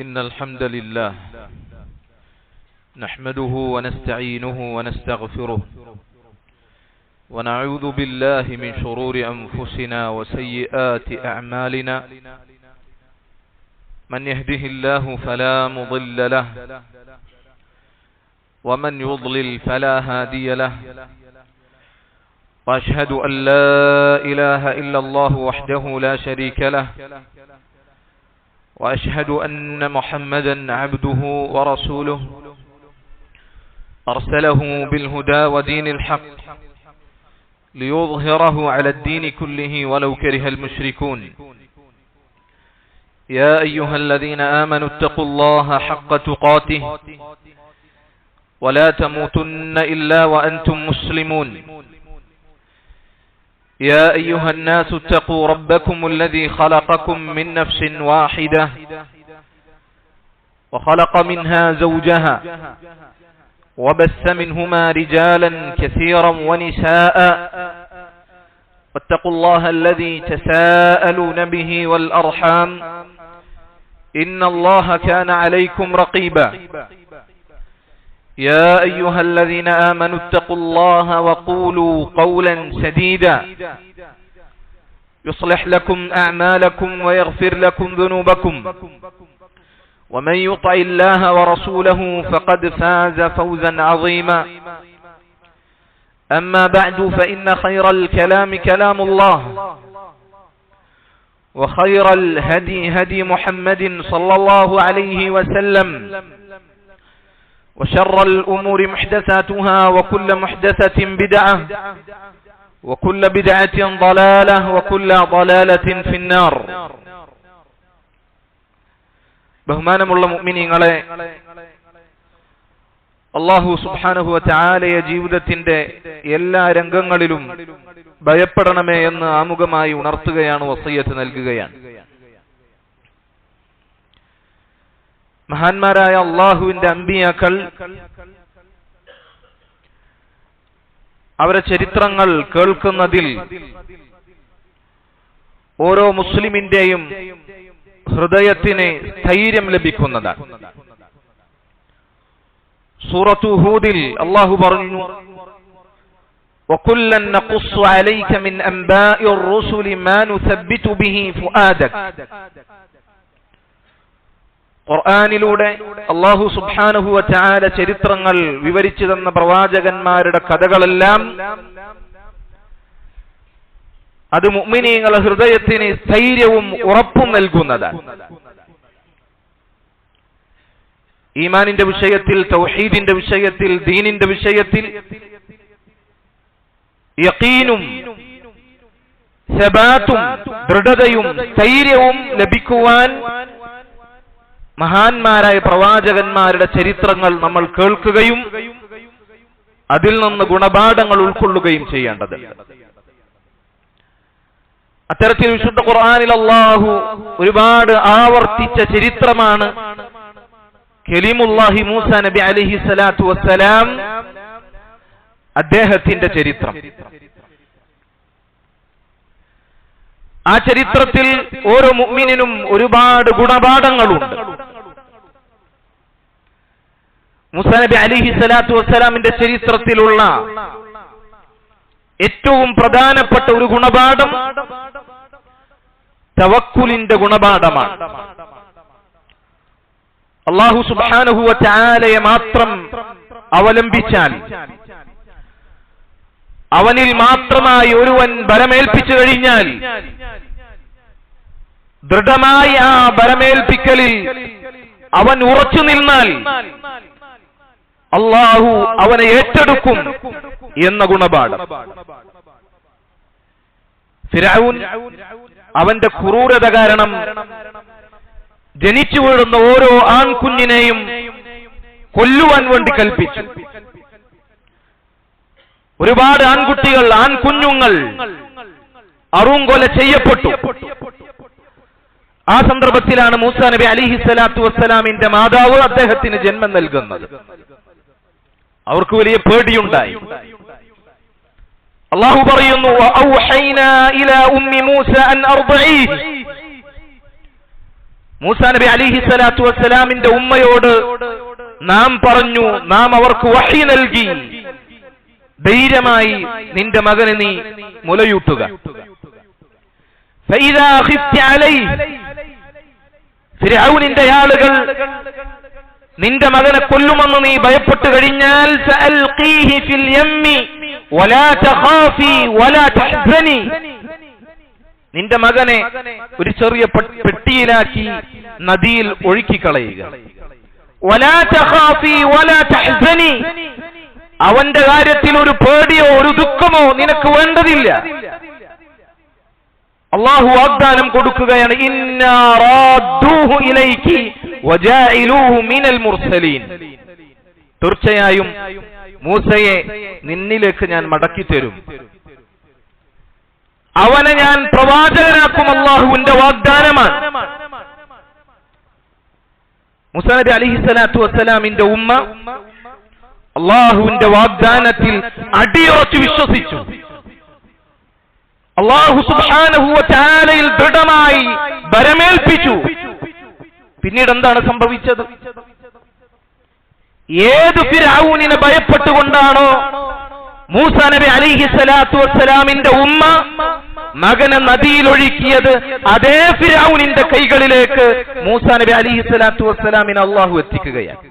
إن الحمد لله نحمده ونستعينه ونستغفره ونعوذ بالله من شرور أنفسنا وسيئات أعمالنا من يهده الله فلا مضل له ومن يضلل فلا هادي له وأشهد أن لا إله إلا الله وحده لا شريك له وأشهد أن محمدا عبده ورسوله أرسله بالهدى ودين الحق ليظهره على الدين كله ولو كره المشركون يا أيها الذين آمنوا اتقوا الله حق تقاته ولا تموتن إلا وأنتم مسلمون يا أيها الناس اتقوا ربكم الذي خلقكم من نفس واحدة وخلق منها زوجها وبث منهما رجالا كثيرا ونساء واتقوا الله الذي تساءلون به والأرحام إن الله كان عليكم رقيبا يا أيها الذين آمنوا اتقوا الله وقولوا قولا سديدا يصلح لكم أعمالكم ويغفر لكم ذنوبكم ومن يطع الله ورسوله فقد فاز فوزا عظيما أما بعد فإن خير الكلام كلام الله وخير الهدي هدي محمد صلى الله عليه وسلم وشر الأمور محدثاتها وكل محدثة بدعة وكل بدعة ضلالة وكل ضلالة في النار. ബഹുമാനമുള്ള മുഅ്മിനീങ്ങളെ, അല്ലാഹു സുബ്ഹാനഹു വ തആലയെ ജീവിതത്തിന്റെ എല്ലാ രംഗങ്ങളിലും ഭയപ്പെടണമേ എന്ന് ആമുഖമായി ഉണർത്തുകയാണ്, വസിയ്യത്ത് നൽകുകയാണ്. മഹാന്മാരായ അള്ളാഹുവിന്റെ അമ്പിയാക്കൾ, അവരുടെ ചരിത്രങ്ങൾ കേൾക്കുന്നതിൽ ഓരോ മുസ്ലിമിന്റെയും ഹൃദയത്തിന് സ്ഥൈര്യം ലഭിക്കുന്നതാണ്. സൂറത്തു ഹൂദിൽ അള്ളാഹു പറഞ്ഞു, വകുല്ലൻ നഖുസ്സു അലൈക മിൻ അൻബാഇർ റുസുലി മാ നുസബ്ബിതു ബിഹി ഫുആദക. ഖുർആനിലൂടെ അല്ലാഹു സുബ്ഹാനഹു വ തആല ചരിത്രങ്ങൾ വിവരിച്ചു തന്ന പ്രവാചകന്മാരുടെ കഥകളെല്ലാം അത് മുഅ്മിനീങ്ങളുടെ ഹൃദയത്തിന് സ്ഥൈര്യവും ഉറപ്പും നൽകുന്നതാണ്. ഈമാനിന്റെ വിഷയത്തിൽ, തൗഹീദിന്റെ വിഷയത്തിൽ, ദീനിന്റെ വിഷയത്തിൽ യഖീനും സബാത്തും ദൃഢതയും സ്ഥൈര്യവും ലഭിക്കുവാൻ മഹാന്മാരായ പ്രവാചകന്മാരുടെ ചരിത്രങ്ങൾ നമ്മൾ കേൾക്കുകയും അതിൽ നിന്ന് ഗുണപാഠങ്ങൾ ഉൾക്കൊള്ളുകയും ചെയ്യേണ്ടത്. അത്തരത്തിൽ വിശുദ്ധ ഖുർആനിൽ അല്ലാഹു ഒരുപാട് ആവർത്തിച്ച ചരിത്രമാണ് കലീമുല്ലാഹി മൂസ നബി അലൈഹി സ്വലാത്തു വസ്സലാം, അദ്ദേഹത്തിന്റെ ചരിത്രം. ആ ചരിത്രത്തിൽ ഓരോ മുഅ്മിനിനും ഒരുപാട് ഗുണപാഠങ്ങളുണ്ട്. മൂസാ നബി അലൈഹി സ്വലാത്തു വസ്സലാമിന്റെ ചരിത്രത്തിലുള്ള ഏറ്റവും പ്രധാനപ്പെട്ട ഒരു ഗുണപാഠം തവക്കുലിന്റെ ഗുണപാഠമാണ്. അല്ലാഹു സുബ്ഹാനഹു വ തആലയെ മാത്രം അവലംബിച്ചാൽ, അവനിൽ മാത്രമായി ഒരുവൻ ബലമേൽപ്പിച്ചു കഴിഞ്ഞാൽ, ദൃഢമായി ആ ബലമേൽപ്പിക്കലിൽ അവൻ ഉറച്ചു നിന്നാൽ അല്ലാഹു അവനെ ഏറ്റെടുക്കും എന്ന ഗുണപാഠം. ഫിർഔൻ അവന്റെ ക്രൂരത കാരണം ജനിച്ചു വീഴുന്ന ഓരോ ആൺകുഞ്ഞിനെയും കൊല്ലുവാൻ വേണ്ടി കൽപ്പിച്ചു. ഒരുപാട് ആൺകുട്ടികൾ, ആൺകുഞ്ഞുങ്ങൾ അറുംകൊല ചെയ്യപ്പെട്ടു. ആ സന്ദർഭത്തിലാണ് മൂസാ നബി അലൈഹി സ്വലാത്തു വസ്സലാമിന്റെ മാതാവ് അദ്ദേഹത്തിന് ജന്മം നൽകുന്നത്. അവർക്ക് വലിയ പേടിയുണ്ടായി. അല്ലാഹു പറയുന്നു, വഔഹൈനാ ഇലാ ഉമ്മി മൂസ അൻ അർദഈഹി. മൂസാ നബി അലൈഹിസ്സലാത്തു വസ്സലാമിന്റെ ഉമ്മയോട് നാം പറഞ്ഞു, നാം അവർക്ക് വഹി നൽകി, ധൈര്യമായി നിന്റെ മകനെ നീ മുലയൂട്ടുക. ഫഇദാ ഖിഫ്തി അലൈഹി, ഫിർഔനിന്റെ ആളുകൾ നിന്റെ മകനെ കൊല്ലുമെന്ന് നീ ഭയപ്പെട്ടു കഴിഞ്ഞാൽ ഫഅൽഖീഹി ഫിൽ യമ്മി വലാ തഖാഫി വലാ തഹ്സനി, നിന്റെ മകനെ ഒരു ചെറിയ പെട്ടിയിലാക്കി നദിയിൽ ഒഴുക്കിക്കളയുക. വലാ തഖാഫി വലാ തഹ്സനി, അവന്റെ കാര്യത്തിൽ ഒരു പേടിയോ ഒരു ദുഃഖമോ നിനക്ക് വേണ്ടതില്ല. അല്ലാഹു വാഗ്ദാനം കൊടുക്കുകയാണ്, ഇന്നാ റാദ്ദൂഹു ഇലൈകി വജാഇലൂഹു മിനൽ മുർസലീൻ, തീർച്ചയായും മൂസയെ നിന്നിലേക്ക് ഞാൻ മടക്കി തരും, അവനെ ഞാൻ പ്രവാചകനാക്കും. അല്ലാഹുവിന്റെ വാഗ്ദാനമാണ്. മൂസാ നബി അലൈഹിസ്സലാത്തു വസ്സലാമിന്റെ ഉമ്മ അല്ലാഹുവിന്റെ വാഗ്ദാനത്തിൽ അടിയുറച്ചു വിശ്വസിച്ചു. അല്ലാഹു സുബ്ഹാനഹു വ തആലയിൽ ദൃഢമായി ഭരമേൽപ്പിച്ചു. പിന്നീട് എന്താണ് സംഭവിച്ചത്? ഏത് ഫിർഔനിനെ ഭയപ്പെട്ടുകൊണ്ടാണോ മൂസാ നബി അലൈഹിസ്സലാത്തു വസ്സലാമിന്റെ ഉമ്മ മകനെ നദിയിലൊഴുക്കിയത്, അതേ ഫിർഔനിന്റെ കൈകളിലേക്ക് മൂസാ നബി അലൈഹിസ്സലാത്തു വസ്സലാമിനെ അല്ലാഹു എത്തിക്കുകയാണ്.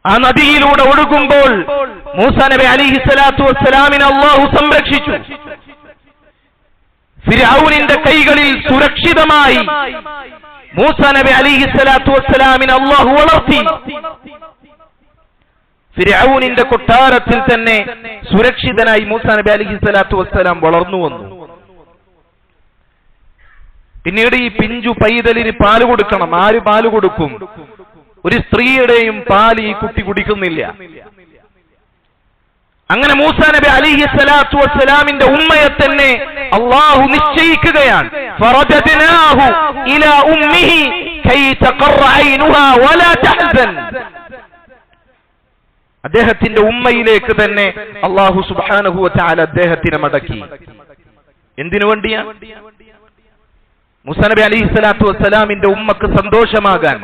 ആ നദിയിലൂടെ ഒഴുകുമ്പോൾ മൂസാ നബി അലൈഹിസ്സലാത്തു വസ്സലാമിനെ അല്ലാഹു സംരക്ഷിച്ചു. ഫിർഔനിന്റെ കൈകളിൽ സുരക്ഷിതമായി മൂസാ നബി അലൈഹിസ്സലാത്തു വസ്സലാമിനെ അല്ലാഹു വളർത്തി. ഫിർഔനിന്റെ കൊട്ടാരത്തിൽ തന്നെ സുരക്ഷിതനായി മൂസാ നബി അലൈഹിസ്സലാത്തു വസ്സലാം വളർന്നു വന്നു. പിന്നീട് ഈ പിഞ്ചു പൈതലിന് പാല് കൊടുക്കണം. ആര് പാല് കൊടുക്കും? ഒരു സ്ത്രീയുടെയും പാല് ഈ കുട്ടി കുടിക്കുന്നില്ല. അങ്ങനെ മൂസാ നബി അലൈഹിസ്സലാത്തു വസ്സലാമിന്റെ ഉമ്മയെ തന്നെ അല്ലാഹു നിശ്ചയിക്കുകയാണ്. ഫറജദ്നാഹു ഇലാ ഉമ്മിഹി കൈ തഖറ ഐനുഹാ വലാ തഹ്സൻ, അദ്ദേഹത്തിന്റെ ഉമ്മയിലേക്ക് തന്നെ അല്ലാഹു സുബ്ഹാനഹു വ തആല അദ്ദേഹത്തിനെ മടക്കി. എന്തിനു വേണ്ടിയാ? മൂസാ നബി അലൈഹിസ്സലാത്തു വസ്സലാമിന്റെ ഉമ്മക്ക് സന്തോഷമാകാൻ,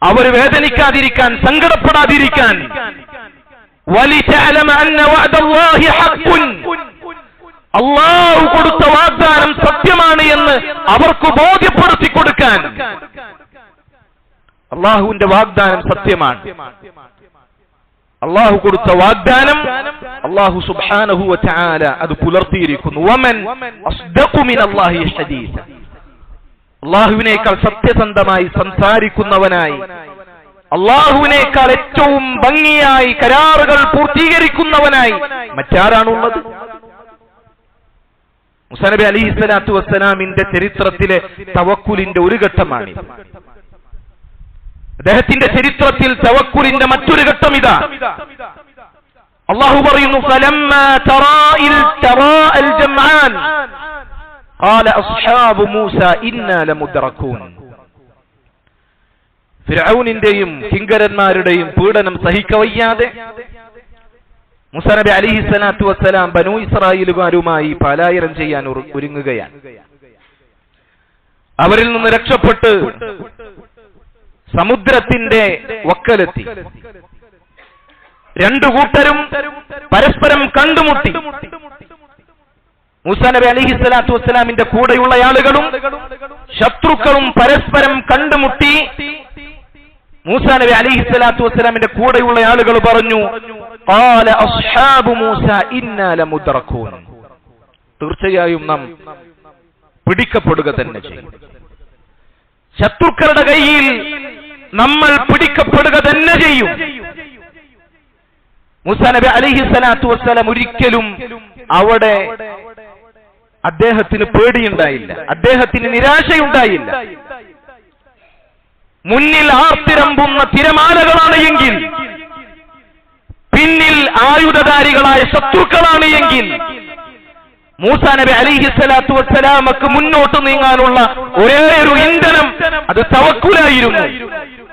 അവർ വേദനിക്കാതിരിക്കാൻ, സങ്കടപ്പെടാതിരിക്കാൻ. വലിതഅലമ അന്ന വഅദല്ലാഹി ഹഖ്ഖുൻ, അല്ലാഹു കൊടുത്ത വാഗ്ദാനം സത്യമാണ് എന്ന് അവർക്ക് ബോധ്യപ്പെടുത്തി കൊടുക്കാൻ. അല്ലാഹുവിന്റെ വാഗ്ദാനം സത്യമാണ്. അല്ലാഹു കൊടുത്ത വാഗ്ദാനം അല്ലാഹു സുബ്ഹാനഹു വ തആല അത് പുലർത്തിയിരിക്കുന്നു. വമൻ അസ്ദഖു മിനല്ലാഹി ഹദീസ, അല്ലാഹുവിനേക്കാൾ സത്യസന്ധമായി സംസാരിക്കുന്നവനായി, അല്ലാഹുവിനേക്കാൾ ഏറ്റവും ഭംഗിയായി കരാറുകൾ പൂർത്തീകരിക്കുന്നവനായി മറ്റാരാണുള്ളത്? മൂസാ നബി അലൈഹിസ്സലാത്തു വസ്സലാമിന്റെ ചരിത്രത്തിലെ തവക്കുലിന്റെ ഒരു ഘട്ടമാണ്. അദ്ദേഹത്തിന്റെ ചരിത്രത്തിൽ തവക്കുലിന്റെ മറ്റൊരു ഘട്ടം ഇതാ. അല്ലാഹു പറയുന്നു, ഫലമ്മാ തറാഅൽ ജംആൻ ഖാല അസ്ഹാബു മൂസ ഇന്നാ ലമുദ്റകൂൻ. ഫിർഔനിന്റെയും കിങ്കരന്മാരുടെയും പീഡനം സഹിക്കവയ്യാതെ മൂസാ നബി അലൈഹിസ്സലാത്തു വസ്സലാം ബനൂ ഇസ്രായേലുകാരുമായി പലായനം ചെയ്യാൻ ഒരുങ്ങുകയാണ്. അവരിൽ നിന്ന് രക്ഷപ്പെട്ട് സമുദ്രത്തിന്റെ വക്കലെത്തി. രണ്ടു കൂട്ടരും പരസ്പരം കണ്ടുമുട്ടി. മൂസാ നബി അലൈഹിസ്സലാത്തു വസ്സലാമിന്റെ കൂടെയുള്ള ആളുകളും ശത്രുക്കളും പരസ്പരം കണ്ടുമുട്ടി. മൂസാ നബി അലൈഹിസ്സലാത്തു വസ്സലാമിന്റെ കൂടെയുള്ള ആളുകൾ പറഞ്ഞു, ഖാല അസ്ഹാബു മൂസ ഇന്നാ ലമുദ്റകൂൻ, തീർച്ചയായും നാം പിടിക്കപ്പെടുക തന്നെ ചെയ്യും. ശത്രുക്കളുടെ കയ്യിൽ നമ്മൾ പിടിക്കപ്പെടുക തന്നെ ചെയ്യും. മൂസാ നബി അലൈഹിസ്സലാത്തു വസ്സലാം ഒരിക്കലും അവിടെ അദ്ദേഹത്തിന് പേടിയുണ്ടായില്ല, അദ്ദേഹത്തിന് നിരാശയുണ്ടായില്ല. മുന്നിൽ ആർത്തിരമ്പുന്ന തിരമാലകളാണ് എങ്കിൽ, പിന്നിൽ ആയുധധാരികളായ ശത്രുക്കളാണ് എങ്കിൽ, മൂസാ നബി അലൈഹിസ്സലാത്തു വസ്സലാമക്ക് മുന്നോട്ട് നീങ്ങാനുള്ള ഒരേ ഒരു ഇന്ധനം അത് തവക്കുലായിരുന്നു.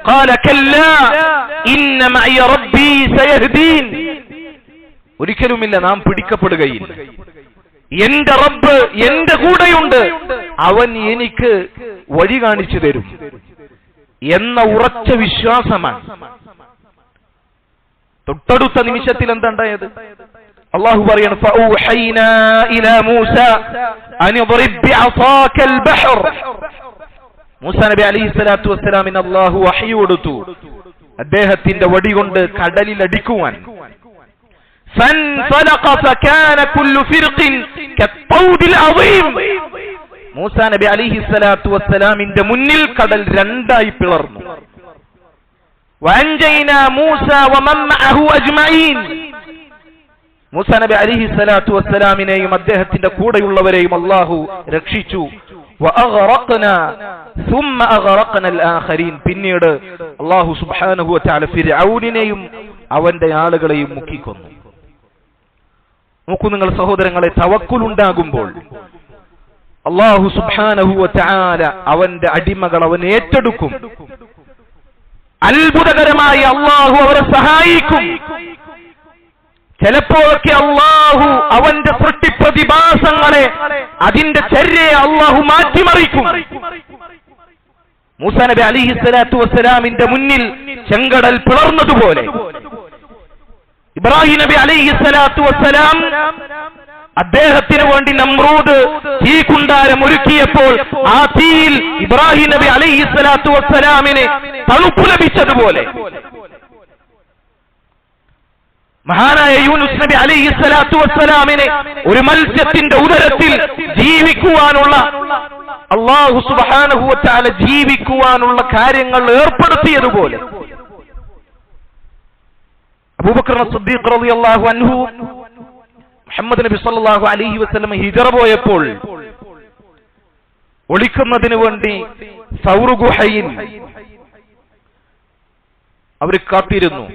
ഖാല കല്ലാ ഇന്ന മഅയ റബ്ബി സയഹ്ദീൻ, ഒരിക്കലുമില്ല നാം പിടിക്കപ്പെടുകയില്ല. എന്റെ റബ്ബ് എന്റെ കൂടെയുണ്ട്, അവൻ എനിക്ക് വഴി കാണിച്ചു തരും എന്ന ഉറച്ച വിശ്വാസമാണ്. തൊട്ടടുത്ത നിമിഷത്തിൽ എന്താണ്ടായത്? അല്ലാഹു പറയാണ് ഫൗഹൈനാ ഇലാ മൂസ അൻ ഇദ്രിബ് ബിഅസാകൽ ബഹർ. മൂസാ നബി അലൈഹിസ്സലാത്തു വസ്സലാമിന് അല്ലാഹു വഹ്യ് കൊടുത്തു അദ്ദേഹത്തിന്റെ വടി കൊണ്ട് കടലിൽ അടിക്കുവാൻ. ഫൻഫലഖ ഫകാന കുല്ലു ഫിർഖിൻ കത്തൗദിൽ അദീം. മൂസാ നബി അലൈഹിസ്സലാത്തു വസ്സലാമിന്റെ മുന്നിൽ കടൽ രണ്ടായി പിളർന്നു. വഅൻജൈനാ മൂസ വമൻ മഅഹു അജ്മഈൻ. മൂസാ നബി അലൈഹിസ്സലാത്തു വസ്സലാമിനെയും അദ്ദേഹത്തിന്റെ കൂടെയുള്ളവരെയും അല്ലാഹു രക്ഷിച്ചു. വഅഗ്റഖനാ ثم أغرقنا الآخرين. പിന്നീട് അല്ലാഹു സുബ്ഹാനഹു വ തആല ഫിർഔനിനെയും അവന്റെ ആളുകളെയും മുക്കിക്കൊന്നു. നോക്കൂ നിങ്ങൾ സഹോദരങ്ങളെ, തവക്കുൽ ഉണ്ടാകുമ്പോൾ അല്ലാഹു സുബ്ഹാനഹു വ തആല അവന്റെ അടിമകൾ അവൻ ഏറ്റെടുക്കും. അത്ഭുതകരമായി അല്ലാഹു അവരെ സഹായിക്കും. ചിലപ്പോഴൊക്കെ അല്ലാഹു അവന്റെ സൃഷ്ടിപ്രതിഭാസങ്ങളെ, അതിന്റെ ചര്യയെ അല്ലാഹു മാറ്റിമറിക്കും. മൂസാ നബി അലൈഹിസ്സലാത്തു വസ്സലാമിന്റെ മുന്നിൽ ചെങ്കടൽ പിളർന്നതുപോലെ ഇബ്രാഹിം നബി അലൈഹിസ്സലാത്തു വസ്സലാം അദ്ദേഹത്തിന് വേണ്ടി നമ്രൂദ് തീക്കുണ്ടാരം ഒരുക്കിയപ്പോൾ ആ തീയിൽ ഇബ്രാഹിം നബി അലൈഹിസ്സലാത്തു വസ്സലാമിന് തണുപ്പ് ലഭിച്ചതുപോലെ മഹാനായ യൂനുസ് നബി അലൈഹിസ്സലാത്തു വസ്സലാമിനെ ഒരു മത്സ്യത്തിന്റെ ഉദരത്തിൽ ജീവിക്കുവാനുള്ള അല്ലാഹു സുബ്ഹാനഹു വ തആല ജീവിക്കുവാനുള്ള കാര്യങ്ങൾ ഏർപ്പെടുത്തിയതുപോലെ അബൂബക്കർ സിദ്ദീഖ് റളിയല്ലാഹു അൻഹു മുഹമ്മദ് നബി സല്ലല്ലാഹു അലൈഹി വസല്ലം ഹിജ്റ പോയപ്പോൾ ഒളിക്കുന്നതിന് വേണ്ടി സൗർ ഗുഹയിൽ അവർ കാത്തിരുന്നു,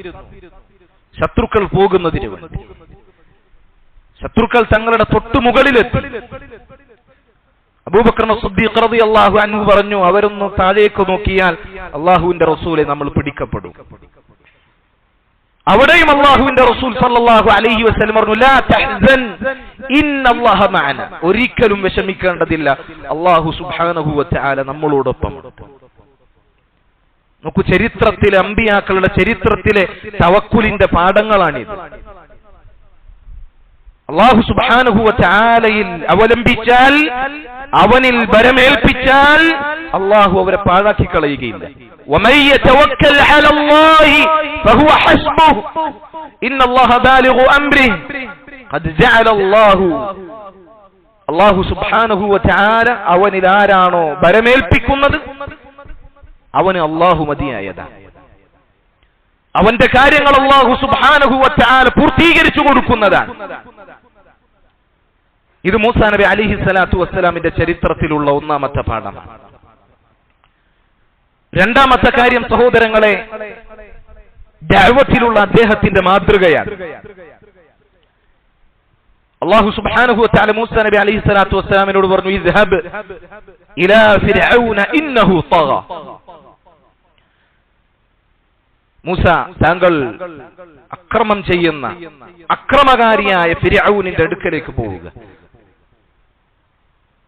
ശത്രുക്കൾ പോകുന്നതിന് വേണ്ടി. ശത്രുക്കൾ തങ്ങളുടെ തൊട്ടുമുകളിലെത്തി. അബൂബക്കർ സിദ്ദീഖ് റളിയല്ലാഹു അൻഹു പറഞ്ഞു, അവരൊന്ന് താഴേക്ക് നോക്കിയാൽ അല്ലാഹുവിന്റെ റസൂലെ നമ്മൾ പിടിക്കപ്പെടും. അവിടെയും അല്ലാഹുവിന്റെ റസൂൽ സല്ലല്ലാഹു അലൈഹി വസല്ലം പറഞ്ഞു, ലാ തഹ്സൻ ഇന്നല്ലാഹ മഅന. ഒരിക്കലും വിഷമിക്കേണ്ടതില്ല, അല്ലാഹു സുബ്ഹാനഹു വ തആല നമ്മളോടൊപ്പം. നോക്കൂ, ചരിത്രത്തിലെ അമ്പിയാക്കളുടെ ചരിത്രത്തിലെ തവക്കുലിന്റെ പാഠങ്ങളാണിത്. അല്ലാഹു സുബ്ഹാനഹു വ തആലയിൽ അവലംബിച്ചാൽ, അവനിൽ ബരമേൽപ്പിച്ചാൽ അല്ലാഹു അവരെ പാഴാക്കി കളയുകയില്ല. വമൻ യതവക്കൽ അലല്ലാഹി ഫഹുവ ഹസ്ബുഹു ഇന്നല്ലാഹ ബാലിഗു അംരിഹി ഖദ് ജഅല അല്ലാഹു സുബ്ഹാനഹു വ തആല അവനിൽ ആരാണോ ബരമേൽപ്പിക്കുന്നത് അവന് അല്ലാഹു മതിയായതാണ്. അവന്റെ കാര്യങ്ങൾ അല്ലാഹു സുബ്ഹാനഹു വ തആല പൂർത്തീകരിച്ചു കൊടുക്കുന്നതാണ്. ഇത് മൂസാ നബി അലൈഹിസ്സലാത്തു വസ്സലാമിന്റെ ചരിത്രത്തിലുള്ള ഒന്നാമത്തെ പാഠമാണ്. രണ്ടാമത്തെ കാര്യം സഹോദരങ്ങളെ, ദഅവത്തിലുള്ള അദ്ദേഹത്തിന്റെ മാതൃകയാണ്. അല്ലാഹു സുബ്ഹാനഹു വ തആല മൂസാ നബി അലൈഹിസ്സലാത്തു വസ്സലാമിനോട് പറഞ്ഞു, ഇദ്ഹബ് ഇലാ ഫിർഔന ഇന്നഹു തഗ. മൂസ, താങ്കൾ അക്രമം ചെയ്യുന്ന അക്രമകാരിയായ ഫിർഔനിന്റെ അടുക്കലേക്ക് പോവുക.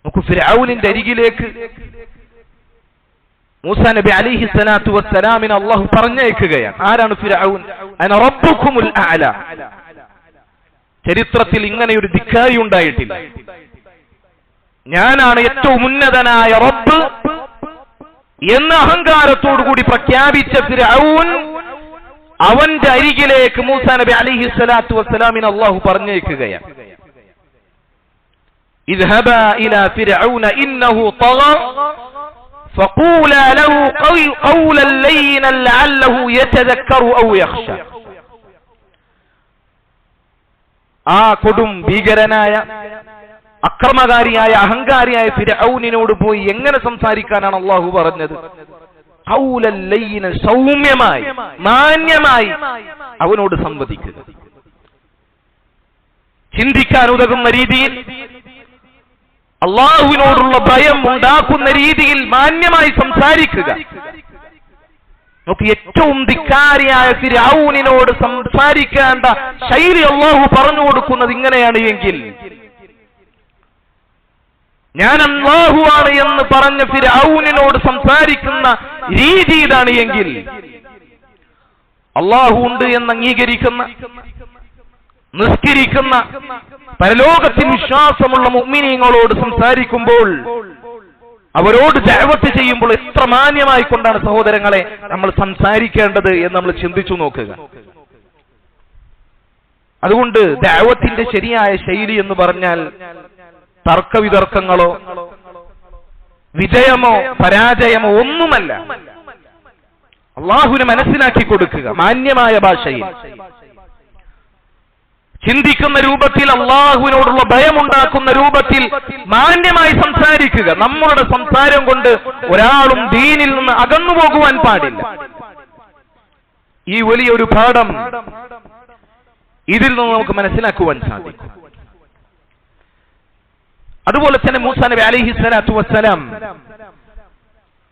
നോക്കൂ, ഫിർഔനിന്റെ അരികിലേക്ക് മൂസാ നബി അലൈഹിസ്സലാത്തു വസ്സലാമിനെ അല്ലാഹു പറഞ്ഞയക്കുകയാണ്. ആരാണ് ഫിർഔൻ? അന റബ്ബുകുമുൽ അഅല. ചരിത്രത്തിൽ ഇങ്ങനെയൊരു ധിക്കാരി ഉണ്ടായിട്ടില്ല. ഞാനാണ് ഏറ്റവും ഉന്നതനായ റബ്ബ് എന്ന അഹങ്കാരത്തോടു കൂടി പ്രഖ്യാപിച്ച ഫിർഔൻ, അവന്റെ അരികിലേക്ക് മൂസാ നബി അലൈഹിസ്സലാത്തു വസ്സലാമിനെ അല്ലാഹു പറഞ്ഞയക്കുകയാണ്. ഇദ്ഹബാ ഇലാ ഫിർഔന ഇന്നഹു തഗ ഫഖൂലാ ലഹു ഖൗലൻ ലയ്യിനൻ ലഅല്ലഹു യതദക്കറു ഔ യഖ്ശ. ആ കൊടും ഭീകരനായ അക്രമകാരിയായ അഹങ്കാരിയായ ഫിർഔനിനോട് പോയി എങ്ങനെ സംസാരിക്കാനാണ് അല്ലാഹു പറഞ്ഞത്? ഖൗലൻ ലയ്യിനൻ, സൗമ്യമായി മാന്യമായി അവനോട് സംവദിക്കുക. ചിന്തിക്കാൻ ഉതകുന്ന രീതിയിൽ, അള്ളാഹുവിനോടുള്ള ഭയം ഉണ്ടാക്കുന്ന രീതിയിൽ മാന്യമായി സംസാരിക്കുക. നമുക്ക് ഏറ്റവും ധിക്കാരിയായ ഫിർഔനിനോട് സംസാരിക്കേണ്ട ശൈലി അള്ളാഹു പറഞ്ഞു കൊടുക്കുന്നത് ഇങ്ങനെയാണ് എങ്കിൽ ഞാൻ അല്ലാഹുവാണ് എന്ന് പറഞ്ഞ ഫിർഔനിനോട് സംസാരിക്കുന്ന രീതി ഇതാണ് എങ്കിൽ അല്ലാഹു ഉണ്ട് എന്ന് അംഗീകരിക്കുന്ന, നിസ്കരിക്കുന്ന, പരലോകത്തിൽ വിശ്വാസമുള്ള മുഅ്മിനീങ്ങളോട് സംസാരിക്കുമ്പോൾ, അവരോട് ദഅവത്ത് ചെയ്യുമ്പോൾ എത്ര മാന്യമായി കൊണ്ടാണ് സഹോദരങ്ങളെ നമ്മൾ സംസാരിക്കേണ്ടത് എന്ന് നമ്മൾ ചിന്തിച്ചു നോക്കുക. അതുകൊണ്ട് ദഅവത്തിന്റെ ശരിയായ ശൈലി എന്ന് പറഞ്ഞാൽ തർക്കവിതർക്കങ്ങളോ വിജയമോ പരാജയമോ ഒന്നുമല്ല. അല്ലാഹുവിനെ മനസ്സിലാക്കി കൊടുക്കുക, മാന്യമായ ഭാഷയിൽ ചിന്തിക്കുന്ന രൂപത്തിൽ, അല്ലാഹുവിനോടുള്ള ഭയമുണ്ടാക്കുന്ന രൂപത്തിൽ മാന്യമായി സംസാരിക്കുക. നമ്മളുടെ സംസാരം കൊണ്ട് ഒരാളും ദീനിൽ നിന്ന് അകന്നു പോകുവാൻ പാടില്ല. ഈ വലിയൊരു പാഠം ഇതിൽ നിന്ന് നമുക്ക് മനസ്സിലാക്കുവാൻ സാധിക്കും. അതുപോലെ തന്നെ മൂസാ നബി അലൈഹി സ്വലാത്തു വസ്സലാം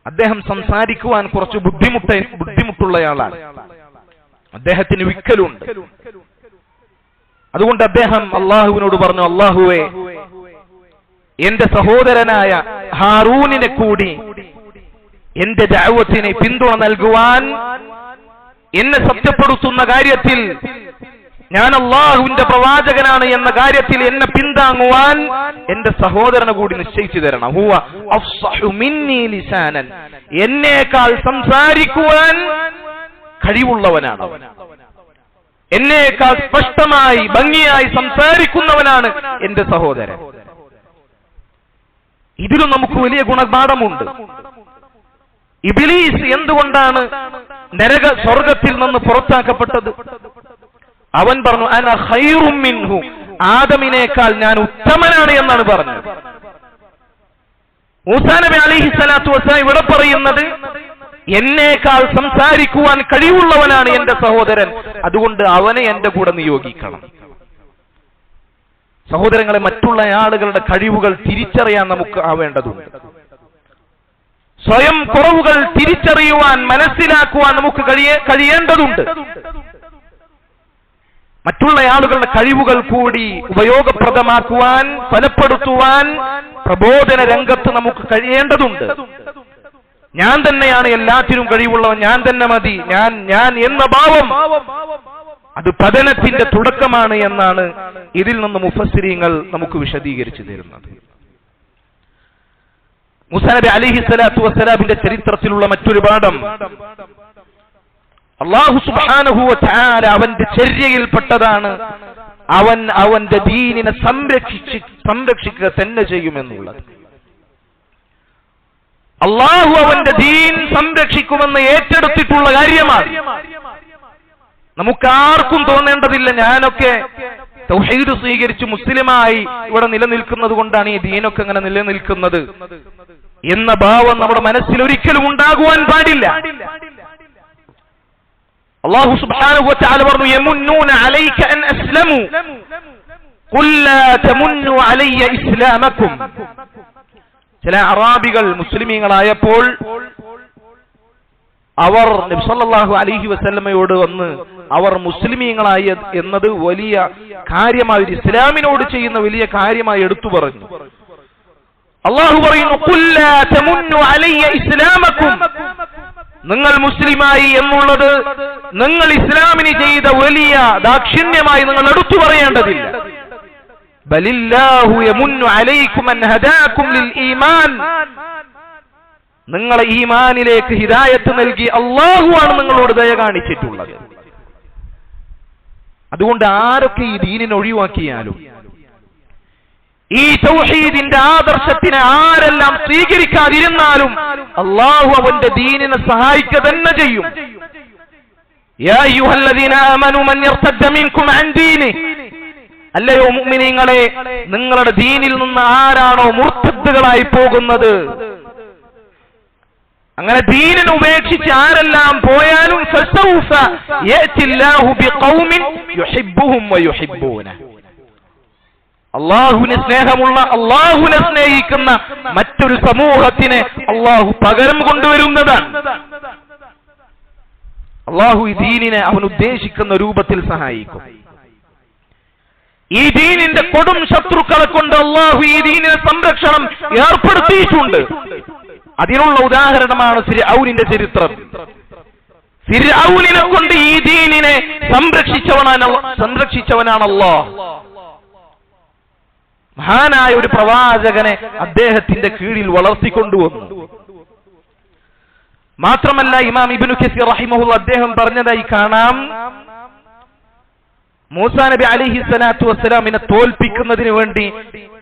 അദ്ദേഹം സംസാരിക്കുവാൻ കുറച്ച് ബുദ്ധിമുട്ടുള്ളയാളാണ്. അദ്ദേഹത്തിന് വിക്കലുണ്ട്. അതുകൊണ്ട് അദ്ദേഹം അള്ളാഹുവിനോട് പറഞ്ഞു, അള്ളാഹുവേ, എന്റെ സഹോദരനായ ഹാറൂനിനെ കൂടി എന്റെ ദഅവത്തിന് പിന്തുണ നൽകുവാൻ, എന്നെ സത്യപ്പെടുത്തുന്ന കാര്യത്തിൽ, ഞാൻ അള്ളാഹുവിന്റെ പ്രവാചകനാണ് എന്ന കാര്യത്തിൽ എന്നെ പിന്താങ്ങുവാൻ എന്റെ സഹോദരനെ കൂടി നിശ്ചയിച്ചു തരണം. ഹുവ അഫ്സഹു മിന്നി ലിസാനൻ, എന്നേക്കാൾ സംസാരിക്കുവാൻ കഴിവുള്ളവനാണ്, എന്നേക്കാൾ സ്പഷ്ടമായി ഭംഗിയായി സംസാരിക്കുന്നവനാണ് എന്റെ സഹോദരൻ. ഇതിലും നമുക്ക് വലിയ ഗുണപാഠമുണ്ട്. ഇബ്ലീസ് എന്തുകൊണ്ടാണ് സ്വർഗത്തിൽ നിന്ന് പുറത്താക്കപ്പെട്ടത്? അവൻ പറഞ്ഞു, അന ഖൈറും മിൻഹു, ആദമിനേക്കാൾ ഞാൻ ഉത്തമനാണ് എന്നാണ് പറഞ്ഞത്. മൂസാ നബി അലൈഹി സ്വലാത്തു വസ്സലാം ഇവിടെ പറയുന്നത്, എന്നേക്കാൾ സംസാരിക്കുവാൻ കഴിവുള്ളവനാണ് എന്റെ സഹോദരൻ, അതുകൊണ്ട് അവനെ എന്റെ കൂടെ നിയോഗിക്കണം. സഹോദരങ്ങളെ, മറ്റുള്ള ആളുകളുടെ കഴിവുകൾ തിരിച്ചറിയാൻ നമുക്ക് ആവേണ്ടതുണ്ട്. സ്വയം കുറവുകൾ തിരിച്ചറിയുവാൻ, മനസ്സിലാക്കുവാൻ നമുക്ക് കഴിയേണ്ടതുണ്ട്. മറ്റുള്ള ആളുകളുടെ കഴിവുകൾ കൂടി ഉപയോഗപ്രദമാക്കുവാൻ, ഫലപ്പെടുത്തുവാൻ പ്രബോധന രംഗത്ത് നമുക്ക് കഴിയേണ്ടതുണ്ട്. ഞാൻ തന്നെയാണ് എല്ലാത്തിനും കഴിവുള്ളവൻ, ഞാൻ തന്നെ മതി, ഞാൻ എന്ന ഭാവം അത് പതനത്തിന്റെ തുടക്കമാണ് എന്നാണ് ഇതിൽ നിന്ന് മുഫസ്സിരീങ്ങൾ നമുക്ക് വിശദീകരിച്ചു തരുന്നത്. മൂസാ നബി അലൈഹി സ്വലാത്തു വസ്സലാമിന്റെ ചരിത്രത്തിലുള്ള മറ്റൊരു പാഠം, അല്ലാഹു സുബ്ഹാനഹു വ തആല അവന്റെ ചര്യയിൽപ്പെട്ടതാണ് അവന്റെ ദീനിനെ സംരക്ഷിക്കുക തന്നെ ചെയ്യുമെന്നുള്ളത്. അല്ലാഹു അവന്റെ ദീൻ സംരക്ഷിക്കുമെന്ന് ഏറ്റെടുത്തിട്ടുള്ള കാര്യമാണ്. നമുക്കാർക്കും തോന്നേണ്ടതില്ല, ഞാനൊക്കെ തൗഹീദ് സ്വീകരിച്ച് മുസ്ലിമായി ഇവിടെ നിലനിൽക്കുന്നത് കൊണ്ടാണ് ഈ ദീനൊക്കെ അങ്ങനെ നിലനിൽക്കുന്നത് എന്ന ഭാവം നമ്മുടെ മനസ്സിൽ ഒരിക്കലും ഉണ്ടാകുവാൻ പാടില്ല. അല്ലാഹു സുബ്ഹാനഹു വ തആല പറഞ്ഞു, യമുന്നൂന അലൈക അൻ അസ്ലമു ഖുൽ ലാ തമുന്നു അലയ്യ ഇസ്ലാമകും. ചില അറാബികൾ മുസ്ലിമീങ്ങളായപ്പോൾ അവർ നബി സല്ലല്ലാഹു അലൈഹി വസല്ലമയോട് വന്ന് അവർ മുസ്ലിമീങ്ങളായ എന്നത് വലിയ കാര്യമായി, ഇസ്ലാമിനോട് ചെയ്യുന്ന വലിയ കാര്യമായി എടുത്തു പറഞ്ഞു. അല്ലാഹു പറയുന്നു, ഖുൽ ലാ തമുന്നു അലയ്യ ഇസ്ലാമകും, നിങ്ങൾ മുസ്ലിമായി എന്നുള്ളത് നിങ്ങൾ ഇസ്ലാമിന് ചെയ്ത വലിയ ദാക്ഷിണ്യമായി നിങ്ങൾ എടുത്തു പറയേണ്ടതില്ല. ബലില്ലാഹു യമുന്നു അലൈക്കും അൻ ഹദാകും ലിൽ ഈമാൻ, നിങ്ങളെ ഈമാനിലേക്ക് ഹിദായത്ത് നൽകി അല്ലാഹുവാണ് നിങ്ങളോട് ദയ കാണിച്ചിട്ടുള്ളത്. അതുകൊണ്ട് ആരൊക്കെ ഈ ദീനിനെ ഒഴിവാക്കിയാലും, ഈ തൗഹീദിന്റെ ആദർശത്തിനെ ആരെല്ലാം സ്വീകരിക്കാതിരുന്നാലും അല്ലാഹു അവന്റെ ദീനിനെ സഹായിക്കുക തന്നെ ചെയ്യും. യാ അയ്യുഹല്ലദീന ആമനൂ മൻ യർതദ്ദ മിൻകും അൻ ദീനിഹി, അല്ലയോ മുഅ്മിനീങ്ങളെ, നിങ്ങളുടെ ദീനിൽ നിന്ന് ആരാണോ മുർത്തദ്ദുകളായി പോകുന്നത്, അങ്ങനെ ദീനിനെ ഉപേക്ഷിച്ച് ആരെല്ലാം പോയാലും ഫസൗഫ യഅതില്ലാഹു ബിഖൗമിൻ യുഹിബ്ബുഹും വയുഹിബ്ബൂനഹു, അല്ലാഹുവിനെ സ്നേഹമുള്ള, അല്ലാഹുവിനെ സ്നേഹിക്കുന്ന മറ്റൊരു സമൂഹത്തിനെ അല്ലാഹു പകരം കൊണ്ടുവരുന്നതാണ്. അല്ലാഹു ഈ ദീനിനെ അവൻ ഉദ്ദേശിക്കുന്ന രൂപത്തിൽ സഹായിക്കും. ഈ ദീനിന്റെ കൊടും ശത്രുക്കളെ കൊണ്ട് അല്ലാഹു ഈ ദീനിനെ സംരക്ഷണം ഏർപ്പെടുത്തിയിട്ടുണ്ട്. അതിനുള്ള ഉദാഹരണമാണ് ഫിർഔനിന്റെ ചരിത്രം. ഫിർഔനിനെ കൊണ്ട് ഈ ദീനിനെ സംരക്ഷിച്ചവനാണ് അല്ലാഹ്. മഹാനായ ഒരു പ്രവാചകനെ അദ്ദേഹത്തിന്റെ കീഴിൽ വളർത്തിക്കൊണ്ടുവന്നു. മാത്രമല്ല ഇമാം ഇബ്നു കസീർ റഹിമഹുല്ലാഹ് അദ്ദേഹം പറഞ്ഞതായി കാണാം, മൂസാ നബി അലൈഹി സ്വലാത്തു വസ്സലാമിനെ തോൽപ്പിക്കുന്നതിന് വേണ്ടി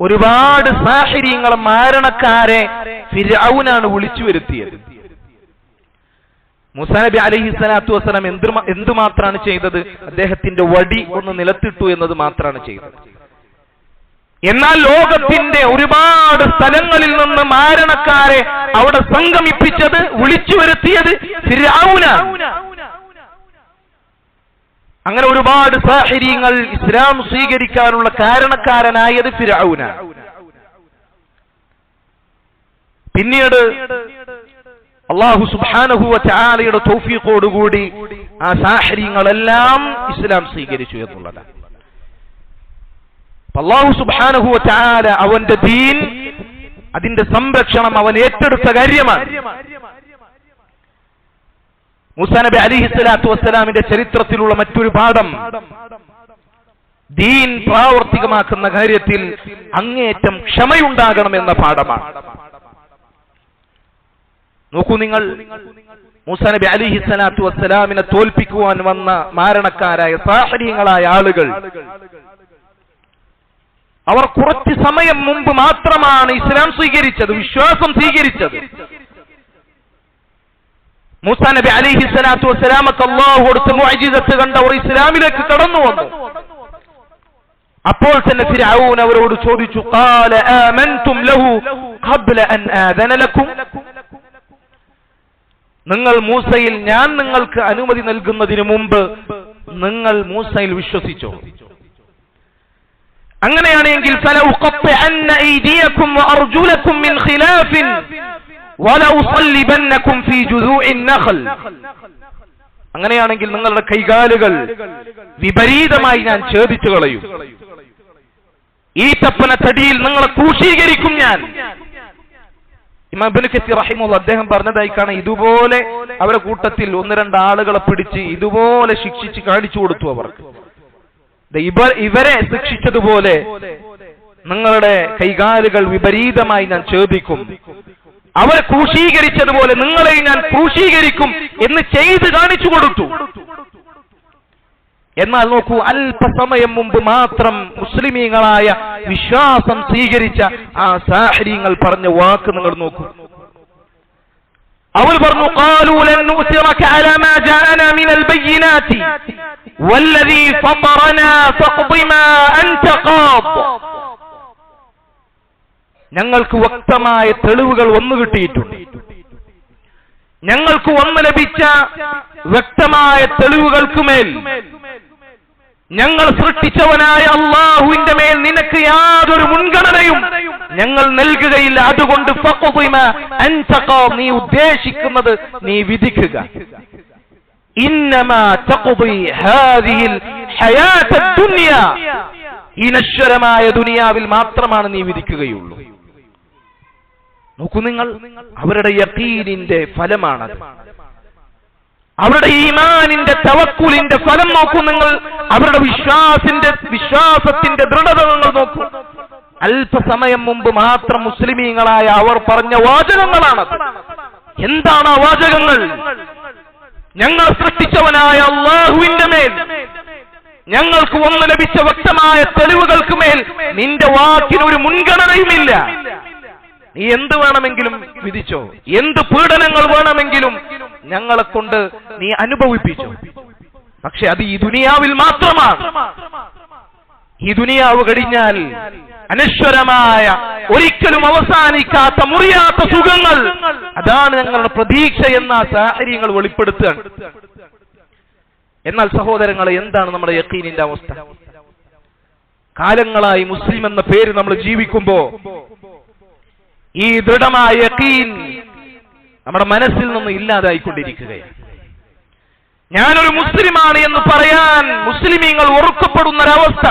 ഒരുപാട് സാഹിര്യങ്ങളെ മാരണക്കാരെ ഫിർഔനാണ് വിളിച്ചു വരുത്തിയത്. മൂസാ നബി അലൈഹി സ്വലാത്തു വസ്സലാം എന്തുമാത്രമാണ് ചെയ്തത്? അദ്ദേഹത്തിന്റെ വടി ഒന്ന് നിലത്തിട്ടു എന്നത് മാത്രമാണ് ചെയ്തത്. എന്നാൽ ലോകത്തിന്റെ ഒരുപാട് സ്ഥലങ്ങളിൽ നിന്ന് മാരണക്കാരെ അവിടെ സംഗമിപ്പിച്ചത്, വിളിച്ചു വരുത്തിയത് ഫിർഔനാണ്. അങ്ങനെ ഒരുപാട് സാഹിര്യങ്ങൾ ഇസ്ലാം സ്വീകരിക്കാനുള്ള കാരണക്കാരനായത് ഫിർഔനാണ്. പിന്നീട് അല്ലാഹു സുബ്ഹാനഹു വ തആലയുടെ തൗഫീഖോടുകൂടി ആ സാഹിര്യങ്ങളെല്ലാം ഇസ്ലാം സ്വീകരിച്ചു എന്നുള്ളതാണ്. അല്ലാഹു സുബ്ഹാനഹു വ തആല അവന്റെ ദീൻ, അതിന്റെ സംരക്ഷണം അവൻ ഏറ്റെടുത്ത കാര്യമാണ്. മൂസാ നബി അലൈഹി സ്വലാത്തു വസ്സലാമിന്റെ ചരിത്രത്തിലുള്ള മറ്റൊരു പാഠം, ദീൻ പ്രാവർത്തികമാക്കുന്ന കാര്യത്തിൽ അങ്ങേയറ്റം ക്ഷമയുണ്ടാകണമെന്ന പാഠമാണ്. നോക്കൂ നിങ്ങൾ, മൂസാ നബി അലൈഹി സ്വലാത്തു വസ്സലാമിനെ തോൽപ്പിക്കുവാൻ വന്ന മാരണക്കാരായ സാഹചര്യങ്ങളായ ആളുകൾ, അവർ കുറച്ച് സമയം മുമ്പ് മാത്രമാണ് ഇസ്ലാം സ്വീകരിച്ചത്, വിശ്വാസം സ്വീകരിച്ചത്. മൂസാ നബി അലൈഹി സ്വലാത്തു വസ്സലാമക്ക് അല്ലാഹു കൊടുത്ത മുഅ്ജിസത്ത് കണ്ടവർ ഇസ്ലാമിലേക്ക് കടന്നു വന്നു. അപ്പോൾ തന്നെ ഫിർഔൻ അവരോട് ചോദിച്ചു, ഖാല ആമൻതും ലഹു ഖബ്ല അൻ ആദന ലക്കും, നിങ്ങൾ മൂസയിൽ ഞാൻ നിങ്ങൾക്ക് അനുമതി നൽകുന്നതിന് മുമ്പ് നിങ്ങൾ മൂസയിൽ വിശ്വസിച്ചോ? അങ്ങനെയാണെങ്കിൽ ഫലഉഖത്തഅന്ന അയ്ദിയകും വഅർജുലകും മിൻ ഖിലാഫിൻ വലഉസല്ലിബന്നകും ഫീ ജുദൂഇൻ നഖൽ, അങ്ങനെയാണെങ്കിൽ നിങ്ങളുടെ കൈകാലുകൾ വിപരീതമായി ഞാൻ ഛേദിച്ചു കളയും, ഈത്തപ്പന തടിയിൽ നിങ്ങളെ ക്രൂശീകരിക്കും ഞാൻ. ഇമാം ഇബ്നു കസീർ റഹിമഹുല്ലാഹ് അദ്ദേഹം പറഞ്ഞതായി കാണാം, ഇതുപോലെ അവരുടെ കൂട്ടത്തിൽ ഒന്ന് രണ്ട് ആളുകളെ പിടിച്ച് ഇതുപോലെ ശിക്ഷിച്ച് കാണിച്ചു കൊടുത്തു അവർക്ക്. ഇവരെ ശിക്ഷിച്ചതുപോലെ നിങ്ങളുടെ കൈകാലുകൾ വിപരീതമായി ഞാൻ ഛേദിക്കും, അവരെ ക്രൂശീകരിച്ചതുപോലെ നിങ്ങളെ ഞാൻ ക്രൂശീകരിക്കും എന്ന് ചെയ്ത് കാണിച്ചു കൊടുത്തു. എന്നാൽ നോക്കൂ, അല്പസമയം മുമ്പ് മാത്രം മുസ്ലിമീങ്ങളായ വിശ്വാസം സ്വീകരിച്ച ആ സാഹിര്യങ്ങൾ പറഞ്ഞ വാക്ക് നിങ്ങൾ നോക്കൂ. അവർ പറഞ്ഞു, ഖാലൂ ലൻ നുസിറക അലാ മാ ജാഅനാ മിനൽ ബയ്യിനാതി വല്ലദീ ഫതറനാ ഫഖ്ദി മാ അൻത ഖാദ്, ഞങ്ങൾക്ക് വ്യക്തമായ തെളിവുകൾ വന്നു കിട്ടിയിട്ടുണ്ട്, ഞങ്ങൾക്ക് വന്നു ലഭിച്ച വ്യക്തമായ തെളിവുകൾക്ക് മേൽ ഞങ്ങൾ സൃഷ്ടിച്ചവനായ അല്ലാഹുവിന്റെ മേൽ നിനക്ക് യാതൊരു മുൻഗണനയും ഞങ്ങൾ നൽകുകയില്ല. അതുകൊണ്ട് ഫഖ്ദി മാ അൻത ഖാദ്, നീ ഉദ്ദേശിക്കുന്നത് നീ വിധിക്കുക. ഇന്നമാ തഖ്ദി ഹാദിഹിൽ ഹയാത്തദ് ദുനിയ, ഈ നശ്വരമായ ദുനിയാവിൽ മാത്രമാണ് നീ വിധിക്കുകയുള്ളൂ. നോക്കൂ നിങ്ങൾ, അവരുടെ യഖീനിന്റെ ഫലമാണത്, അവരുടെ ഈമാനിന്റെ തവക്കുലിന്റെ ഫലം നോക്കൂ നിങ്ങൾ, അവരുടെ വിശ്വാസത്തിന്റെ ദൃഢത നിങ്ങൾ നോക്കൂ. അല്പസമയം മുമ്പ് മാത്രം മുസ്ലിമീങ്ങളായ അവർ പറഞ്ഞ വാചകങ്ങളാണത്. എന്താണ് ആ വാചകങ്ങൾ? ഞങ്ങൾ സൃഷ്ടിച്ചവനായ അല്ലാഹുവിന്റെ മേൽ ഞങ്ങൾക്ക് വന്നു ലഭിച്ച വ്യക്തമായ തെളിവുകൾക്ക് മേൽ നിന്റെ വാക്കിനൊരു മുൻഗണനയുമില്ല. നീ എന്ത് വേണമെങ്കിലും വിധിച്ചോ, എന്ത് പീഡനങ്ങൾ വേണമെങ്കിലും ഞങ്ങളെ കൊണ്ട് നീ അനുഭവിപ്പിച്ചു, പക്ഷെ അത് ഈ ദുനിയാവിൽ മാത്രമാണ്. ഈ ദുനിയാവ് കഴിഞ്ഞാൽ അനശ്വരമായ, ഒരിക്കലും അവസാനിക്കാത്ത, മുറിയാത്ത സുഖങ്ങൾ, അതാണ് ഞങ്ങളുടെ പ്രതീക്ഷ എന്ന സാഹചര്യങ്ങൾ വെളിപ്പെടുത്തുകയാണ്. എന്നാൽ സഹോദരങ്ങളെ, എന്താണ് നമ്മുടെ യഖീനിന്റെ അവസ്ഥ? കാലങ്ങളായി മുസ്ലിം എന്ന പേര് നമ്മൾ ജീവിക്കുമ്പോ ഈ ദൃഢമായ യഖീൻ നമ്മുടെ മനസ്സിൽ നിന്ന് ഇല്ലാതായിക്കൊണ്ടിരിക്കുകയാണ്. ഞാനൊരു മുസ്ലിമാണ് എന്ന് പറയാൻ മുസ്ലിമീങ്ങൾ ഓർക്കപ്പെടുന്ന ഒരവസ്ഥ,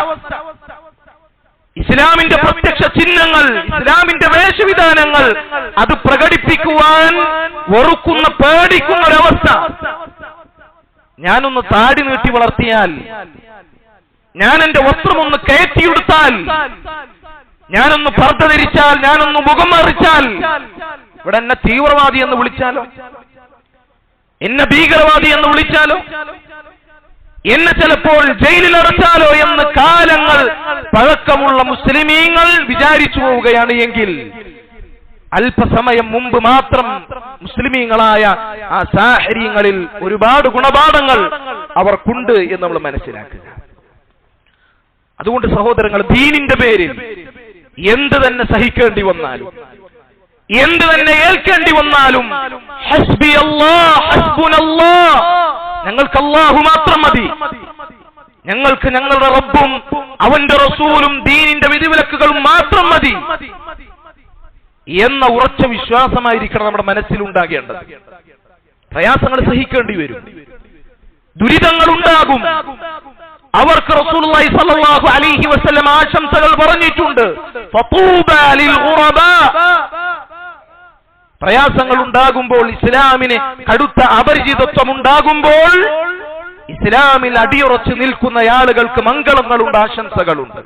ഇസ്ലാമിന്റെ പ്രത്യക്ഷ ചിഹ്നങ്ങൾ, ഇസ്ലാമിന്റെ വേഷവിധാനങ്ങൾ അത് പ്രകടിപ്പിക്കുവാൻ വെറുക്കുന്ന, പേടിക്കുന്ന ഒരവസ്ഥ. ഞാനൊന്ന് താടി നീട്ടി വളർത്തിയാൽ, ഞാൻ എന്റെ വസ്ത്രമൊന്ന് കയറ്റിയെടുത്താൽ, ഞാനൊന്ന് പർദ്ദ ധരിച്ചാൽ, ഞാനൊന്ന് മുഖം മറിച്ചാൽ, ഇവിടെ എന്നെ തീവ്രവാദി എന്ന് വിളിച്ചാലോ, എന്നെ ഭീകരവാദി എന്ന് വിളിച്ചാലോ, എന്നെ ചിലപ്പോൾ ജയിലിൽ അടച്ചാലോ എന്ന് കാലങ്ങൾ പഴക്കമുള്ള മുസ്ലിമീങ്ങൾ വിചാരിച്ചു പോവുകയാണ് എങ്കിൽ, അല്പസമയം മുമ്പ് മാത്രം മുസ്ലിമീങ്ങളായ ആ സാഹചര്യങ്ങളിൽ ഒരുപാട് ഗുണപാഠങ്ങൾ അവർക്കുണ്ട് എന്ന് നമ്മൾ മനസ്സിലാക്കുക. അതുകൊണ്ട് സഹോദരങ്ങൾ, ദീനിന്റെ പേരിൽ എന്ത് തന്നെ സഹിക്കേണ്ടി വന്നാലും, എന്ത് തന്നെ ഏൽക്കേണ്ടി വന്നാലും, ഹസ്ബി അല്ലാഹ് ഹസ്ബുനല്ലാഹ്, ഞങ്ങൾക്ക് അല്ലാഹു മാത്രം മതി, ഞങ്ങൾക്ക് ഞങ്ങളുടെ റബ്ബും അവന്റെ റസൂലും ദീനിന്റെ വിധിവിലക്കുകളും മാത്രം മതി എന്ന ഉറച്ച വിശ്വാസമായിരിക്കണം നമ്മുടെ മനസ്സിലുണ്ടാകേണ്ടത്. പ്രയാസങ്ങൾ സഹിക്കേണ്ടി വരും, ദുരിതങ്ങൾ ഉണ്ടാകും. അവർക്ക് റസൂലുള്ളാഹി സ്വല്ലല്ലാഹു അലൈഹി വസല്ലം ആശംസകൾ പറഞ്ഞിട്ടുണ്ട്. ഫതൂബാ ലിൽ ഖുറബാ, പ്രയാസങ്ങൾ ഉണ്ടാകുമ്പോൾ, ഇസ്ലാമിന് കടുത്ത അപരിചിതത്വം ഉണ്ടാകുമ്പോൾ, ഇസ്ലാമിൽ അടിയുറച്ചു നിൽക്കുന്ന ആളുകൾക്ക് മംഗളങ്ങളുണ്ട്, ആശംസകളുണ്ട്.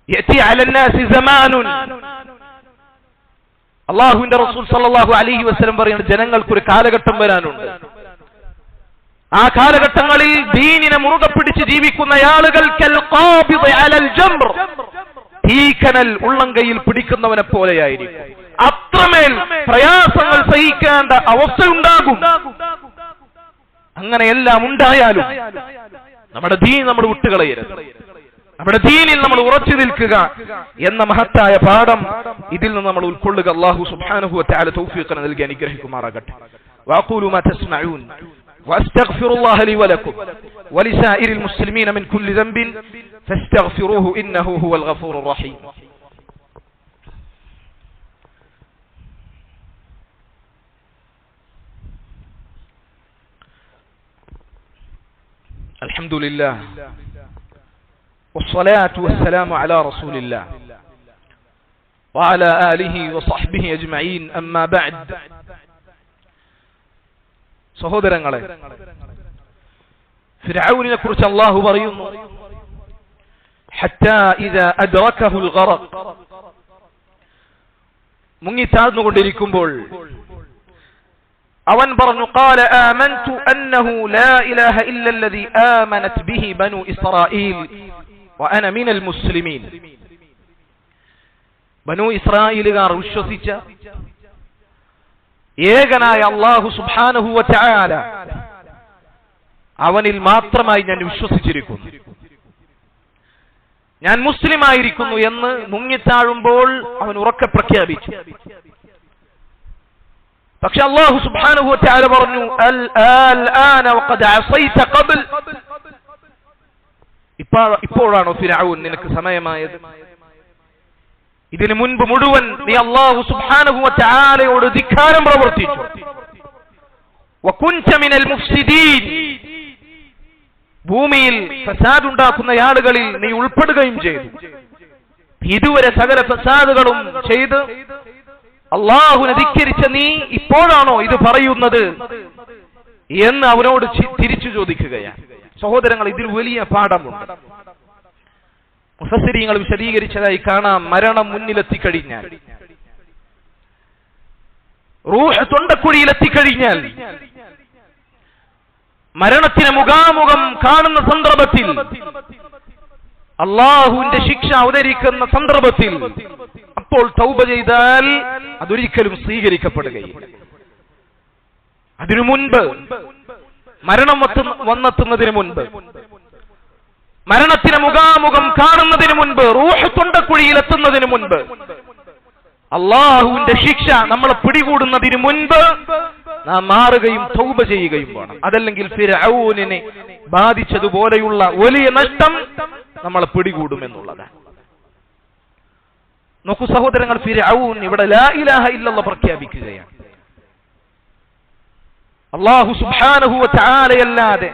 യഅതി അലന്നാസി സമാനുൻ, അല്ലാഹുവിന്റെ റസൂൽ സ്വല്ലല്ലാഹു അലൈഹി വസല്ലം പറയുന്നത്, ജനങ്ങൾക്കൊരു കാലഘട്ടം വരാനുണ്ട്. ആ കാലഘട്ടങ്ങളിൽ ദീനിനെ മുറുകെ പിടിച്ച് ജീവിക്കുന്ന ആളുകൾ തീക്കനൽ ഉള്ളംകൈയിൽ പിടിക്കുന്നവനെ പോലെയായിരിക്കും. അത്രമേൽ പ്രയാസങ്ങൾ സഹിക്കേണ്ട അവസ്ഥയുണ്ടാകും. അങ്ങനെയെല്ലാം ഉണ്ടായാലും നമ്മുടെ ദീൻ നമ്മൾ വിട്ടുകളയരുത്. നമ്മുടെ ദീനിൽ നമ്മൾ ഉറച്ചു നിൽക്കുക എന്ന മഹത്തായ പാഠം ഇതിൽ നിന്ന് നമ്മൾ ഉൾക്കൊള്ളുക. അല്ലാഹു സുബ്ഹാനഹു വ തആല തൗഫീഖ് നൽകി അനുഗ്രഹിക്കുമാറാകട്ടെ. വഅഖൂലു മാ തസ്മഊൻ വഅസ്തഗ്ഫിറുല്ലാഹ ലി വലക്കും വലിസായിരിൽ മുസ്ലിമീന മിൻ കുല്ലി ദംബിൻ ഫാസ്തഗ്ഫിറൂഹു ഇന്നഹു ഹുവൽ ഗഫൂറുർ റഹീം. അൽഹംദുലില്ലാഹ് والصلاة والسلام على رسول الله وعلى آله وصحبه أجمعين أما بعد. സഹോദരങ്ങളെ, ഫിർഔനിനെ കുറിച്ച് അല്ലാഹു പറയുന്നു, ഹത്താ ഇദാ അദ്റകഹുൽ ഗറഖ്, മുങ്ങി താഴ്ന്നുകൊണ്ടിരിക്കുമ്പോൾ അവൻ പറഞ്ഞു, ഖാല ആമൻതു അന്നഹു ലാ ഇലാഹ ഇല്ലല്ലദീ ആമനത് ബിഹി ബനൂ ഇസ്രായീൽ വഅന മിനൽ മുസ്ലിമീൻ. ബനൂ ഇസ്രായേലുകാർ വിശ്വസിച്ച ഏകനായ അല്ലാഹു സുബ്ഹാനഹു വ തആല, അവനിൽ മാത്രമായി ഞാൻ വിശ്വസിച്ചിരിക്കുന്നു, ഞാൻ മുസ്ലിമായിരിക്കുന്നു എന്ന് മുങ്ങിത്താഴുമ്പോൾ അവൻ ഉറക്കെ പ്രഖ്യാപിച്ചു. പക്ഷെ അല്ലാഹു സുബ്ഹാനഹു വ തആല പറഞ്ഞു, അൽആന വഖദ് അസൈത ഖബ്ൽ, ഇപ്പോഴാണോ ഫിർഔൻ നിനക്ക് സമയമായത്? ഇതിനു മുൻപ് മുഴുവൻ നീ അല്ലാഹു സുബ്ഹാനഹു വ തആലയോട് ധിക്കാരം പ്രവർത്തിച്ചു. വകുൻത മിനൽ മുഫ്സിദീൻ, ഭൂമിയിൽ ഫസാദ് ഉണ്ടാക്കുന്ന ആളുകളിൽ നീ ഉൾപ്പെടുകയും ചെയ്തു. ഇതുവരെ സകല ഫസാദുകളും ചെയ്ത് അല്ലാഹുവിനെ ധിക്കരിച്ച നീ ഇപ്പോഴാണോ ഇത് പറയുന്നത് എന്ന് അവനോട് തിരിച്ചു ചോദിക്കുകയാണ്. സഹോദരങ്ങൾ, ഇതിൽ വലിയ പാഠമുണ്ട്. മുഫസ്സിരീങ്ങൾ വിശദീകരിച്ചതായി കാണാം, മരണം മുന്നിലെത്തിക്കഴിഞ്ഞാൽ, റൂഹ് തൊണ്ടക്കുഴിയിലെത്തിക്കഴിഞ്ഞാൽ, മരണത്തിന് മുഖാമുഖം കാണുന്ന സന്ദർഭത്തിൽ, അല്ലാഹുവിന്റെ ശിക്ഷ അവതരിക്കുന്ന സന്ദർഭത്തിൽ, അപ്പോൾ തൗബ ചെയ്താൽ അതൊരിക്കലും സ്വീകരിക്കപ്പെടുകയില്ല. അതിനു മുൻപ്, മരണം വന്നെത്തുന്നതിന് മുൻപ്, മരണത്തിന് മുഖാമുഖം കാണുന്നതിന് മുൻപ്, റൂഹ് തൊണ്ടക്കുഴിയിലെത്തുന്നതിന് മുൻപ്, അല്ലാഹുവിന്റെ ശിക്ഷ നമ്മളെ പിടികൂടുന്നതിന് മുൻപ് നാം മാറുകയും തൗബ ചെയ്യുകയും വേണം. അതല്ലെങ്കിൽ ഫിർഔനിനെ ബാധിച്ചതുപോലെയുള്ള വലിയ നഷ്ടം നമ്മളെ പിടികൂടുമെന്നുള്ളതാണ്. നോക്കൂ സഹോദരങ്ങൾ, ഫിർഔൻ ഇവിടെ ലാ ഇലാഹ ഇല്ലല്ലാഹ് പ്രഖ്യാപിക്കുകയാണ്. അല്ലാഹു സുബ്ഹാനഹു വ തആലയല്ലാതെ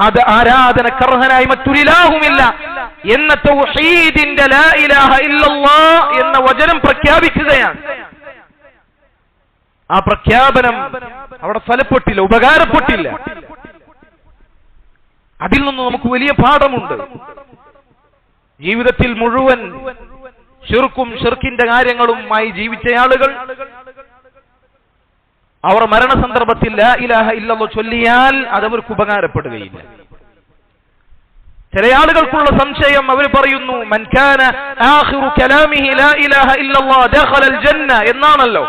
അത് ആരാധനക്കർഹനായി മറ്റൊരിലാഹുമില്ല എന്ന തൗഹീദിന്റെ ലാ ഇലാഹ ഇല്ലല്ലാഹ് എന്ന വചനം പ്രഖ്യാപിക്കുകയാണ്. ആ പ്രഖ്യാപനം അവിടെ ഫലപ്പെട്ടില്ല, ഉപകാരപ്പെട്ടില്ല. അതിൽ നിന്ന് നമുക്ക് വലിയ പാഠമുണ്ട്. ജീവിതത്തിൽ മുഴുവൻ ശിർക്കും ശിർക്കിന്റെ കാര്യങ്ങളുമായി ജീവിച്ച ആളുകൾ അവർ മരണസന്ദർഭത്തിൽ ലാ ഇലാഹ ഇല്ലല്ലാഹ് ചൊല്ലിയാൽ അതവർക്ക് ഉപകാരപ്പെടുകയില്ല. ചില ആളുകൾക്കുള്ള സംശയം, അവർ പറയുന്നു മൻ കാന ആഖിറു കലാമിഹി ലാ ഇലാഹ ഇല്ലല്ലാഹ് ദഖലൽ ജന്ന എന്നാണല്ലോ.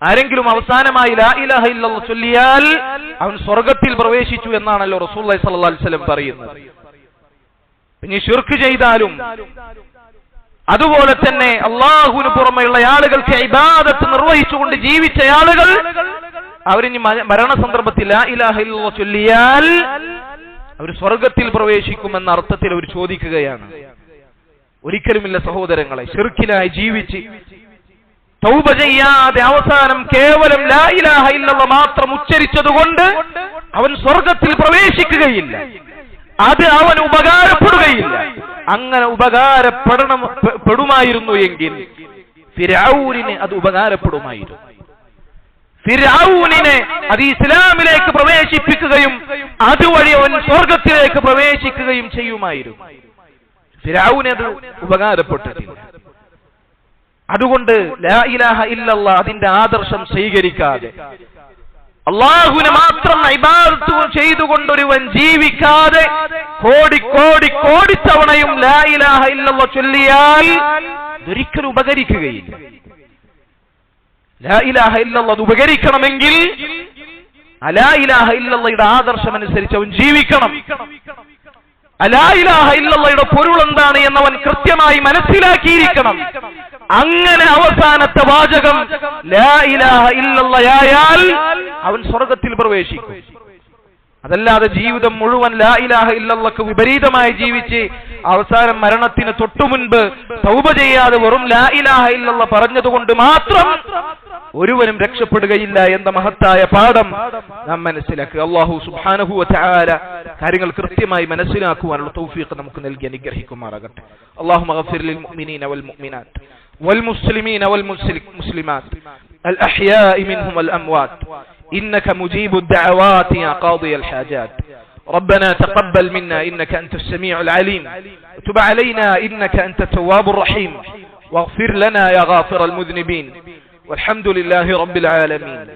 ആരെങ്കിലും അവസാനമായി ലാ ഇലാഹ ഇല്ലല്ലാഹ് ചൊല്ലിയാൽ അവൻ സ്വർഗ്ഗത്തിൽ പ്രവേശിച്ചു എന്നാണല്ലോ റസൂലുള്ളാഹി സ്വല്ലല്ലാഹു അലൈഹി വസല്ലം പറയുന്നത്. പിന്നെ ശിർക്ക് ചെയ്താലും അതുപോലെ തന്നെ അല്ലാഹുവിന് പുറമെയുള്ള ആളുകൾക്ക് ഇബാദത്ത് നിർവഹിച്ചുകൊണ്ട് ജീവിച്ച ആളുകൾ അവരിനി മരണസന്ദർഭത്തിൽ ലാ ഇലാഹ ഇല്ലല്ലാഹ് ചൊല്ലിയാൽ അവർ സ്വർഗ്ഗത്തിൽ പ്രവേശിക്കുമെന്ന അർത്ഥത്തിൽ അവർ ചോദിക്കുകയാണ്. ഒരിക്കലുമില്ല സഹോദരങ്ങളെ. ശിർക്കിലായി ജീവിച്ച് തൗബ ചെയ്യാതെ അവസാനം കേവലം ലാ ഇലാഹ ഇല്ലല്ലാഹ് മാത്രം ഉച്ചരിച്ചതുകൊണ്ട് അവൻ സ്വർഗ്ഗത്തിൽ പ്രവേശിക്കുകയില്ല. അത് അവന് ഉപകാരപ്പെടുകയില്ല. അങ്ങനെ ഉപകാരപ്പെടുമായിരുന്നു എങ്കിൽ ഫിർഔനിന് അത് ഉപകാരപ്പെടുമായിരുന്നു. ഫിർഔനിനെ അത് ഇസ്ലാമിലേക്ക് പ്രവേശിപ്പിക്കുകയും അതുവഴി അവൻ സ്വർഗ്ഗത്തിലേക്ക് പ്രവേശിക്കുകയും ചെയ്യുമായിരുന്നു. ഫിർഔന് അത് ഉപകാരപ്പെട്ടിട്ടില്ല. അതുകൊണ്ട് ലാ ഇലാഹ ഇല്ലല്ലാഹ് അതിന്റെ ആദർശം സ്വീകരിക്കാതെ അല്ലാഹുവിനെ മാത്രം ഇബാദത്ത് ചെയ്തുകൊണ്ടൊരുവൻ ജീവിക്കാതെ കോടി തവണയും ലാ ഇലാഹ ഇല്ലല്ലാഹ് ചൊല്ലിയാൽ ഒരിക്കലും ഉപകരിക്കുകയില്ല. ലാ ഇലാഹ ഇല്ലല്ലാഹ് ഉപകരിക്കണമെങ്കിൽ ലാ ഇലാഹ ഇല്ലല്ലാഹയുടെ ആദർശം അനുസരിച്ച് അവൻ ജീവിക്കണം. ലാ ഇലാഹ ഇല്ലല്ലാഹയുടെ പൊരുൾ എന്താണ് എന്നവൻ കൃത്യമായി മനസ്സിലാക്കിയിരിക്കണം. അങ്ങനെ അവസാനത്തെ വാചകം ലാ ഇലാഹ ഇല്ലല്ലാഹ് ആയാൽ അവൻ സ്വർഗ്ഗത്തിൽ പ്രവേശിക്കും. അതല്ലാതെ ജീവിതം മുഴുവൻ ലാ ഇലാഹ ഇല്ലല്ലാഹ്ക്ക് വിപരീതമായി ജീവിച്ച് അവസാനം മരണത്തിന് തൊട്ടുമുൻപ് തൗബ ചെയ്യാതെ വെറും ലാ ഇലാഹ ഇല്ലല്ലാഹ് പറഞ്ഞതുകൊണ്ട് മാത്രം ഒരുവനും രക്ഷപ്പെടുകയില്ല എന്ന മഹത്തായ പാഠം നാം മനസ്സിലാക്കുക. അല്ലാഹു സുബ്ഹാനഹു വ തആല കാര്യങ്ങൾ കൃത്യമായി മനസ്സിലാക്കുവാനുള്ള തൗഫീഖ് നമുക്ക് നൽകി അനുഗ്രഹിക്കുമാറാകട്ടെ. അല്ലാഹുമ്മ ഗഫിർ ലിൽ മുഅ്മിനീന വൽ മുഅ്മിനാത്ത് വൽ മുസ്ലിമീന വൽ മുസ്ലിമാത്ത് അൽ അഹ്യാഇ മിൻഹും വൽ അംവാത് إنك مجيب الدعوات يا قاضي الحاجات ربنا تقبل منا إنك أنت السميع العليم وتب علينا إنك أنت التواب الرحيم واغفر لنا يا غافر المذنبين والحمد لله رب العالمين.